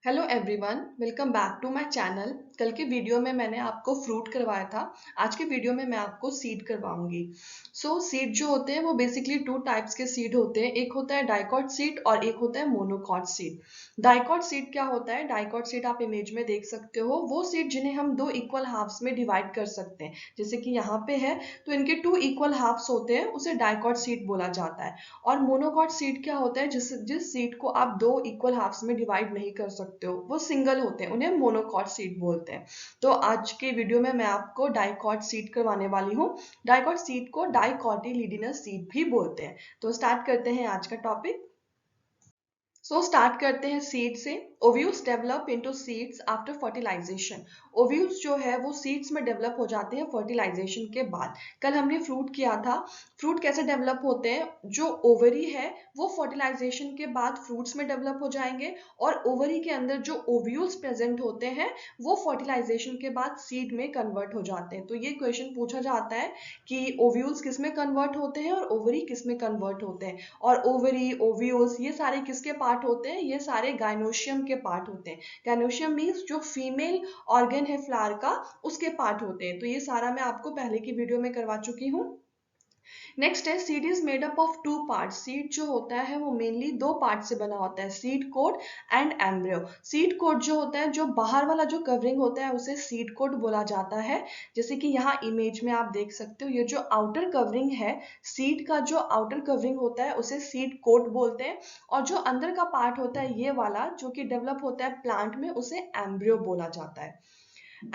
Hello everyone, welcome back to my channel. कल के video में मैंने आपको फ्रूट करवाया था। आज के वीडियो में मैं आपको सीड करवाऊंगी। सीड जो होते हैं वो बेसिकली टू टाइप्स के सीड होते हैं। एक होता है डाइकॉट सीड और एक होता है मोनोकॉट सीड। डाइकॉट सीड क्या होता है? डाइकॉट सीड आप इमेज में देख सकते हो, वो सीड जिन्हें हम दो इक्वल हाफ्स में डिवाइड कर सकते हैं। जैसे कि यहाँ पे है, तो इनके टू इक्वल हाफ्स होते हैं, उसे डाइकॉट सीड बोला जाता है। और मोनोकॉट सीड क्या होता है? जिस सीड को आप दो इक्वल हाफ्स में डिवाइड नहीं कर सकते हो, वो सिंगल होते हैं, उन्हें मोनोकॉट सीड बोलते हैं। तो आज के वीडियो में मैं आपको डाइकॉट सीड करवाने वाली हूँ। डाइकॉट सीड को डाइकोटिलिडोनस सीड भी बोलते हैं। तो स्टार्ट करते हैं आज का टॉपिक। स्टार्ट करते हैं सीड से। Ovules develop into seeds after fertilisation. Ovules जो है वो सीड्स में डेवलप हो जाते हैं फर्टिलाइजेशन के बाद। कल हमने फ्रूट किया था। फ्रूट कैसे डेवलप होते हैं? जो ओवरी है वो फर्टिलाइजेशन के बाद फ्रूट्स में डेवलप हो जाएंगे, और ओवरी के अंदर जो ओव्यूल्स प्रेजेंट होते हैं वो फर्टिलाइजेशन के बाद सीड में कन्वर्ट हो जाते हैं। तो ये क्वेश्चन पूछा जाता है कि ओव्यूल्स किस में कन्वर्ट होते हैं और ओवरी किस में कन्वर्ट होते हैं। और ओवरी, ओव्यूल्स, ये सारे किसके पार्ट होते हैं? ये सारे गाइनोशियम के पार्ट होते हैं। गाइनोशियम मीन्स जो फीमेल ऑर्गन है फ्लावर का, उसके पार्ट होते हैं। तो ये सारा मैं आपको पहले की वीडियो में करवा चुकी हूँ। नेक्स्ट है seed is made up of two part. Seed जो होता है वो मेनली दो पार्ट से बना होता है, seed coat and embryo. Seed coat जो होता है, जो बाहर वाला जो कवरिंग होता है, उसे सीड कोट बोला जाता है। जैसे कि यहाँ इमेज में आप देख सकते हो, ये जो आउटर कवरिंग है, सीड का जो आउटर कवरिंग होता है उसे सीड कोट बोलते हैं। और जो अंदर का पार्ट होता है, ये वाला जो कि डेवलप होता है प्लांट में, उसे एम्ब्रियो बोला जाता है।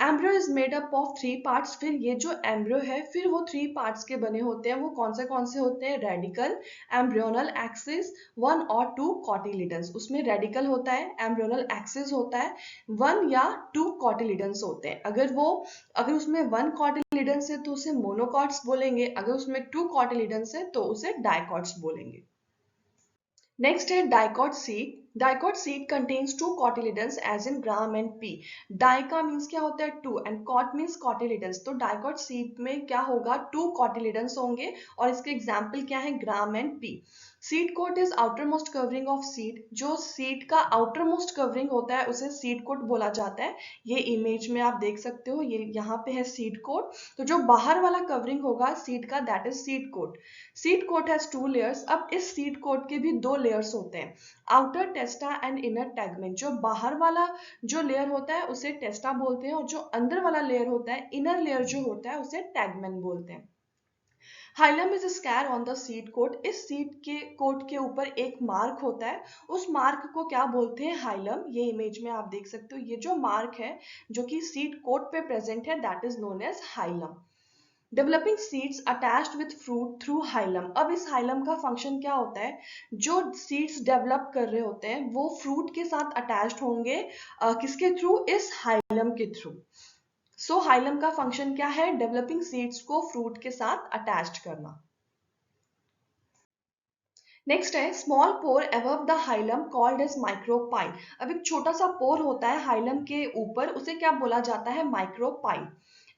Embryo is made up of three parts. फिर ये जो एम्ब्रियो है, फिर वो थ्री पार्ट्स के बने होते हैं। वो कौन से होते हैं? रेडिकल, एम्ब्रियोनल एक्सिस, वन और टू कॉटिलिडन्स। उसमें रेडिकल होता है, एम्ब्रियोनल एक्सिस होता है, वन या टू कॉटिलिडन्स होते हैं। अगर उसमें वन कॉटिलिडन्स है तो उसे मोनोकॉट्स बोलेंगे, अगर उसमें टू कॉटिलिडन्स है तो उसे डाइकॉट्स बोलेंगे। नेक्स्ट है dicot seed. Dicot seed contains two cotyledons as in gram and pea. डाइका मीन्स क्या होता है? Two, and cot means cotyledons. तो डाइकॉट सीड में क्या होगा? टू कॉटिलिडन्स होंगे, और इसके एग्जाम्पल क्या है? Gram and pea. Seed coat is outermost covering of seed. जो सीड का आउटर मोस्ट कवरिंग होता है उसे सीड कोट बोला जाता है। ये इमेज में आप देख सकते हो, ये यहाँ पे है सीड कोट। तो जो बाहर वाला कवरिंग होगा सीड का, that is seed coat. Seed coat has two layers. अब इस सीड कोट के भी दो लेयर्स होते हैं, आउटर टेस्टा एंड इनर टैगमेंट। जो बाहर वाला जो लेयर होता है उसे टेस्टा बोलते हैं, और जो अंदर वाला लेयर होता है, इनर लेयर जो होता है, उसे टैगमेंट बोलते हैं। Hilum is scar on the seed coat. इस सीड के कोट के ऊपर एक मार्क होता है, उस मार्क को क्या बोलते हैं? हाइलम। ये इमेज में आप देख सकते हो, ये जो मार्क है जो कि सीड कोट पे प्रेजेंट है, that is known as hilum. Developing seeds attached with fruit through hilum. अब इस हाइलम का फंक्शन क्या होता है? जो सीड्स डेवलप कर रहे होते हैं वो फ्रूट के साथ अटैच्ड होंगे। किसके थ्रू? इस हाइलम के थ्रू। हाइलम का फंक्शन क्या है? डेवलपिंग सीड्स को फ्रूट के साथ अटैच्ड करना। नेक्स्ट है small pore above the hilum called as micropyle. अब एक छोटा सा पोर होता है हाइलम के ऊपर, उसे क्या बोला जाता है? Micropyle.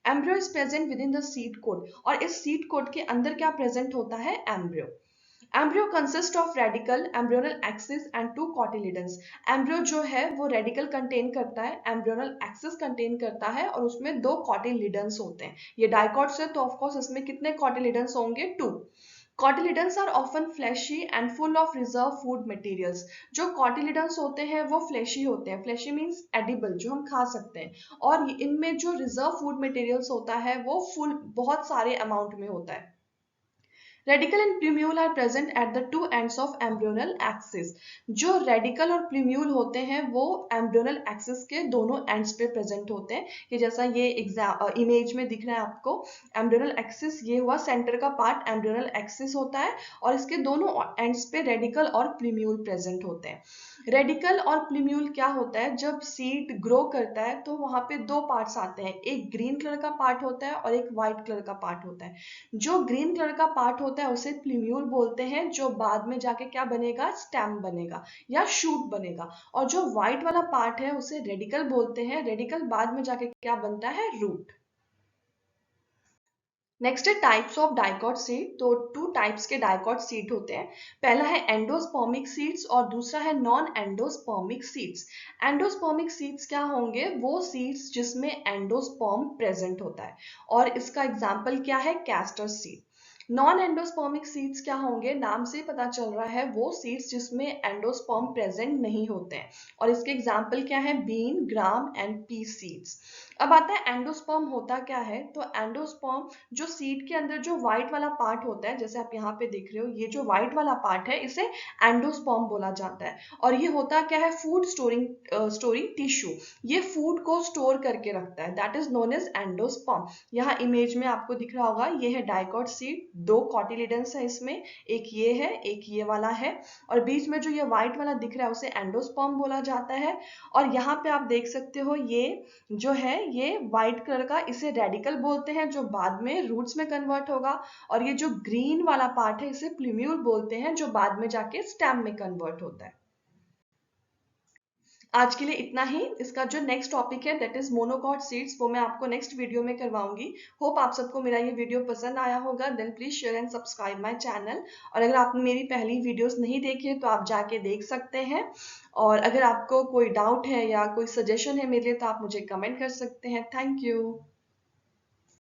Embryo is present within the seed coat. और इस सीड कोट के अंदर क्या प्रेजेंट होता है? Embryo. Embryo consist of radicle, embryonal axis and two cotyledons. Embryo जो है वो रेडिकल कंटेन करता है, एम्ब्रियोनल एक्सिस कंटेन करता है, और उसमें दो कॉटिलिडन्स होते हैं। ये डाइकॉट्स है तो ऑफकोर्स इसमें कितने कॉटिलिडन्स होंगे? Two. Cotyledons are often fleshy and full of reserve food materials. जो कॉटिलिडन्स होते हैं वो फ्लैशी होते हैं, फ्लैशी मीन्स एडिबल, जो हम खा सकते हैं। और इनमें जो रिजर्व फूड मटेरियल्स होता है वो फुल, बहुत सारे अमाउंट में होता है। Radicle and plumule are present at the two ends of embryonal axis. जो रेडिकल और प्लूम्यूल होते हैं वो एम्ब्रियोनल एक्सिस के दोनों एंड्स पे प्रेजेंट होते हैं। कि जैसा ये इमेज में दिख रहा है आपको, एम्ब्रियोनल एक्सिस ये हुआ, सेंटर का पार्ट एम्ब्रियोनल एक्सिस होता है, और इसके दोनों एंड्स पे रेडिकल और प्लूम्यूल प्रेजेंट होते हैं। रेडिकल और प्लूम्यूल क्या होता है? जब सीड ग्रो करता है तो वहां पे दो पार्ट्स आते हैं, एक ग्रीन कलर का पार्ट होता है और एक व्हाइट कलर का पार्ट होता है। जो ग्रीन कलर का पार्ट होता है उसे प्लूम्यूल बोलते हैं, जो बाद में जाके क्या बनेगा? स्टेम बनेगा या शूट बनेगा। और जो व्हाइट वाला पार्ट है उसे रेडिकल बोलते हैं, रेडिकल बाद में जाके क्या बनता है? रूट। नेक्स्ट है टाइप्स ऑफ डाइकॉट सीड। तो टू टाइप्स के डाइकॉट सीड होते हैं। पहला है एंडोस्पर्मिक सीड्स और दूसरा है non endospermic seeds. Endospermic seeds क्या होंगे? वो सीड्स जिसमें एंडोस्पर्म प्रेजेंट होता है, और इसका एग्जाम्पल क्या है? Castor seed. Non endospermic seeds क्या होंगे? नाम से पता चल रहा है वो सीड्स जिसमें एंडोस्पर्म प्रेजेंट नहीं होते हैं, और इसके एग्जाम्पल क्या है? Bean, gram and pea seeds. अब आता है एंडोस्पर्म होता क्या है। तो एंडोस्पर्म जो सीड के अंदर जो व्हाइट वाला पार्ट होता है, जैसे आप यहाँ पे देख रहे हो, ये जो व्हाइट वाला पार्ट है इसे एंडोस्पर्म बोला जाता है। और ये होता क्या है? Food storing tissue. ये फूड को स्टोर करके रखता है, that is known as endosperm. यहाँ इमेज में आपको दिख रहा होगा, ये है डाइकॉट सीड, दो कॉटिलिडन्स है इसमें, एक ये है, एक ये वाला है, और बीच में जो ये व्हाइट वाला दिख रहा है उसे एंडोस्पर्म बोला जाता है। और यहाँ पे आप देख सकते हो, ये जो है ये व्हाइट कलर का, इसे रेडिकल बोलते हैं, जो बाद में रूट्स में कन्वर्ट होगा। और ये जो ग्रीन वाला पार्ट है इसे प्लूम्यूल बोलते हैं, जो बाद में जाके स्टेम में कन्वर्ट होता है। आज के लिए इतना ही। इसका जो नेक्स्ट टॉपिक है दैट इज मोनोकॉट सीड्स, वो मैं आपको नेक्स्ट वीडियो में करवाऊंगी। होप आप सबको मेरा ये वीडियो पसंद आया होगा। Then please share and subscribe my channel. और अगर आपने मेरी पहली वीडियोस नहीं देखी है तो आप जाके देख सकते हैं। और अगर आपको कोई डाउट है या कोई सजेशन है मेरे लिए तो आप मुझे कमेंट कर सकते हैं। Thank you.